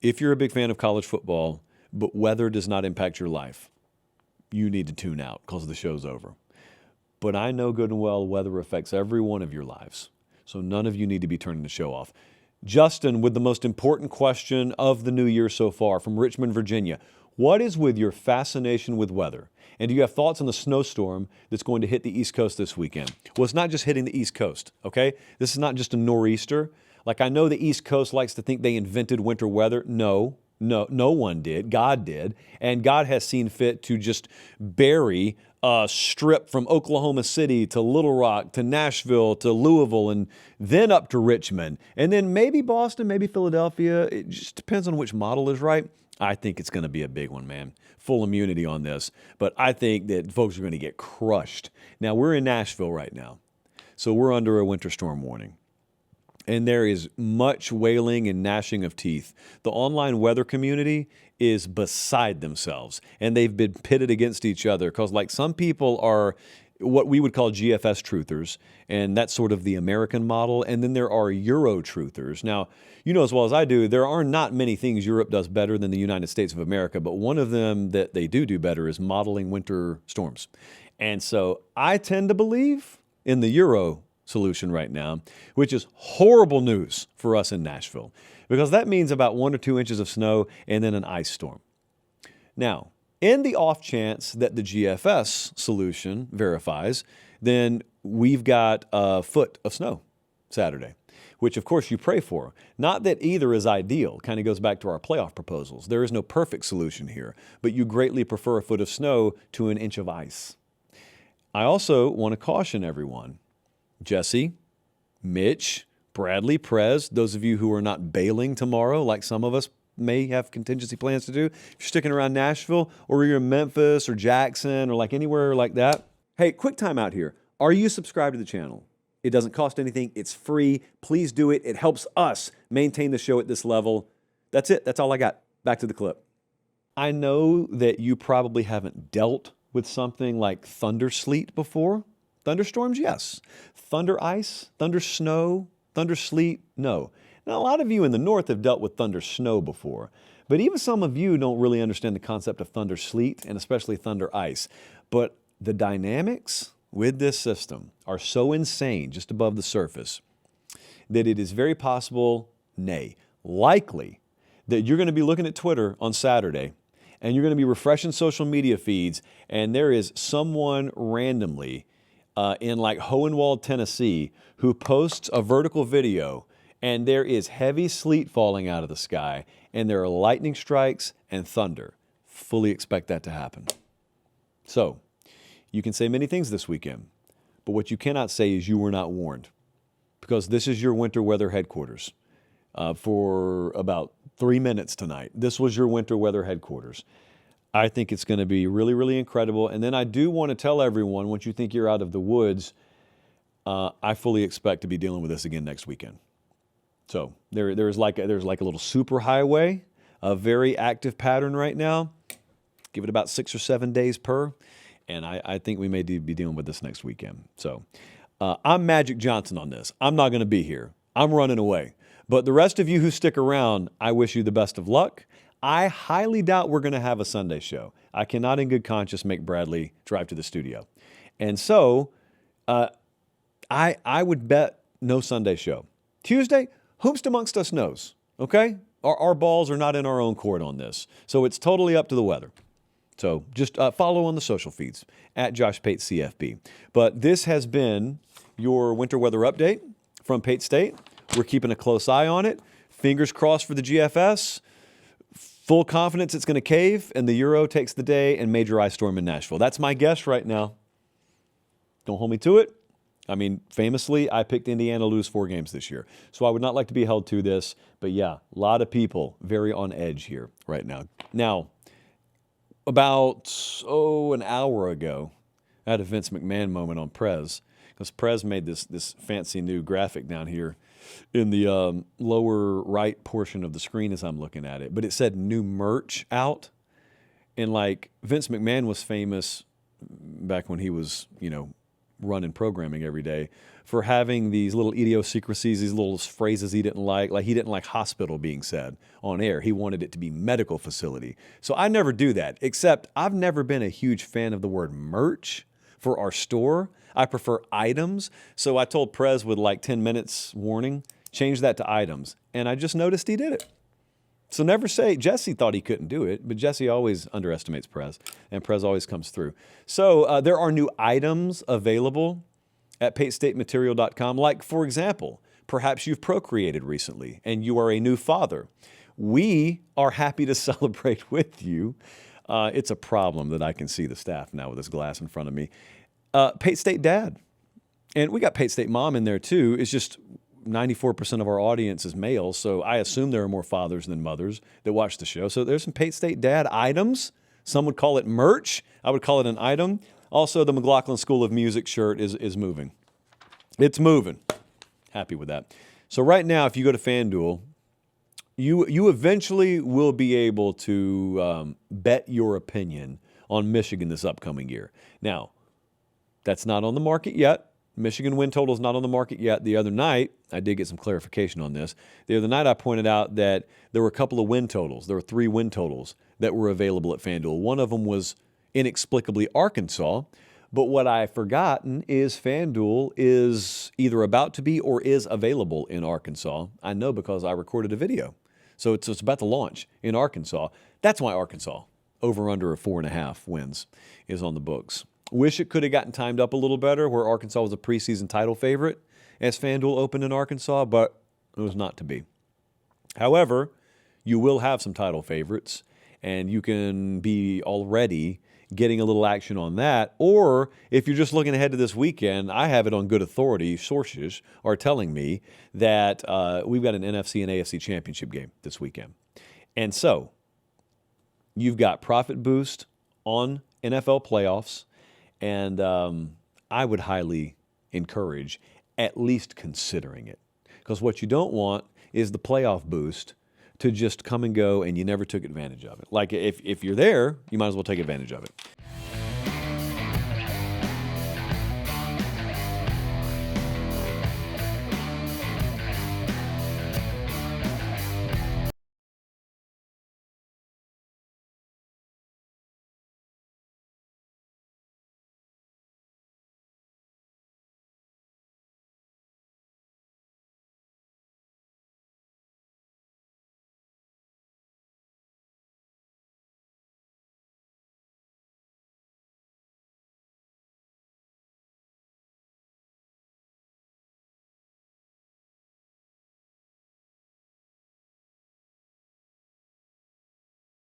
If you're a big fan of college football, but weather does not impact your life, you need to tune out because the show's over. But I know good and well weather affects every one of your lives. So none of you need to be turning the show off. Justin, with the most important question of the new year so far from Richmond, Virginia. What is with your fascination with weather? And do you have thoughts on the snowstorm that's going to hit the East Coast this weekend? Well, it's not just hitting the East Coast, okay? This is not just a nor'easter. Like, I know the East Coast likes to think they invented winter weather. No one did. God did. And God has seen fit to just bury a strip from Oklahoma City to Little Rock to Nashville to Louisville and then up to Richmond. And then maybe Boston, maybe Philadelphia. It just depends on which model is right. I think it's going to be a big one, man. Full immunity on this. But I think that folks are going to get crushed. Now, we're in Nashville right now, so we're under a winter storm warning. And there is much wailing and gnashing of teeth. The online weather community is beside themselves, and they've been pitted against each other because, like, some people are what we would call GFS truthers, and that's sort of the American model. And then there are Euro truthers. Now, you know as well as I do, there are not many things Europe does better than the United States of America, but one of them that they do better is modeling winter storms. And so I tend to believe in the Euro solution right now, which is horrible news for us in Nashville, because that means about 1 or 2 inches of snow and then an ice storm. Now, in the off chance that the GFS solution verifies, then we've got a foot of snow Saturday, which of course you pray for. Not that either is ideal, kind of goes back to our playoff proposals. There is no perfect solution here, but you greatly prefer a foot of snow to an inch of ice. I also want to caution everyone, Jesse, Mitch, Bradley, Prez, those of you who are not bailing tomorrow like some of us may have contingency plans to do. If you're sticking around Nashville or you're in Memphis or Jackson or like anywhere like that. Hey, quick time out here. Are you subscribed to the channel? It doesn't cost anything. It's free. Please do it. It helps us maintain the show at this level. That's it. That's all I got. Back to the clip. I know that you probably haven't dealt with something like thunder sleet before. Thunderstorms, yes. Thunder ice, thunder snow, thunder sleet, no. Now, a lot of you in the north have dealt with thunder snow before, but even some of you don't really understand the concept of thunder sleet and especially thunder ice. But the dynamics with this system are so insane just above the surface that it is very possible, nay, likely, that you're going to be looking at Twitter on Saturday and you're going to be refreshing social media feeds and there is someone randomly in like Hohenwald, Tennessee, who posts a vertical video and there is heavy sleet falling out of the sky, and there are lightning strikes and thunder. Fully expect that to happen. So, you can say many things this weekend, but what you cannot say is you were not warned, because this is your winter weather headquarters. For about 3 minutes tonight, this was your winter weather headquarters. I think it's going to be really, really incredible. And then I do want to tell everyone, once you think you're out of the woods, I fully expect to be dealing with this again next weekend. So there's like a little super highway, a very active pattern right now. Give it about 6 or 7 days per, and I think we may be dealing with this next weekend. So I'm Magic Johnson on this. I'm not going to be here. I'm running away. But the rest of you who stick around, I wish you the best of luck. I highly doubt we're going to have a Sunday show. I cannot in good conscience make Bradley drive to the studio. And so I would bet no Sunday show. Tuesday, whomst amongst us knows, okay? Our balls are not in our own court on this. So it's totally up to the weather. So just follow on the social feeds, at Josh Pate CFB. But this has been your winter weather update from Pate State. We're keeping a close eye on it. Fingers crossed for the GFS. Full confidence it's going to cave, and the Euro takes the day and major ice storm in Nashville. That's my guess right now. Don't hold me to it. I mean, famously, I picked Indiana to lose 4 games this year. So I would not like to be held to this. But yeah, a lot of people very on edge here right now. Now, about, an hour ago, I had a Vince McMahon moment on Prez. Because Prez made this fancy new graphic down here in the lower right portion of the screen as I'm looking at it. But it said new merch out. And like Vince McMahon was famous back when he was, running programming every day, for having these little idiosyncrasies, these little phrases he didn't like. Like he didn't like hospital being said on air. He wanted it to be medical facility. So I never do that, except I've never been a huge fan of the word merch for our store. I prefer items. So I told Prez with like 10 minutes warning, change that to items. And I just noticed he did it. So never say, Jesse thought he couldn't do it, but Jesse always underestimates Prez, and Prez always comes through. So there are new items available at patestatematerial.com. Like, for example, perhaps you've procreated recently and you are a new father. We are happy to celebrate with you. It's a problem that I can see the staff now with this glass in front of me. Pate State Dad. And we got Pate State Mom in there too. It's just 94% of our audience is male, so I assume there are more fathers than mothers that watch the show. So there's some Pate State Dad items. Some would call it merch. I would call it an item. Also, the McLaughlin School of Music shirt is moving. It's moving. Happy with that. So right now, if you go to FanDuel, you eventually will be able to bet your opinion on Michigan this upcoming year. Now, that's not on the market yet. Michigan win total is not on the market yet. The other night, I did get some clarification on this. The other night, I pointed out that there were a couple of win totals. There were 3 win totals that were available at FanDuel. One of them was inexplicably Arkansas. But what I've forgotten is FanDuel is either about to be or is available in Arkansas. I know because I recorded a video. So it's about to launch in Arkansas. That's why Arkansas, over under 4.5 wins, is on the books. Wish it could have gotten timed up a little better where Arkansas was a preseason title favorite as FanDuel opened in Arkansas, but it was not to be. However, you will have some title favorites, and you can be already getting a little action on that. Or if you're just looking ahead to this weekend, I have it on good authority. Sources are telling me that we've got an NFC and AFC championship game this weekend. And so you've got profit boost on NFL playoffs. And I would highly encourage at least considering it. Because what you don't want is the playoff boost to just come and go and you never took advantage of it. Like if you're there, you might as well take advantage of it.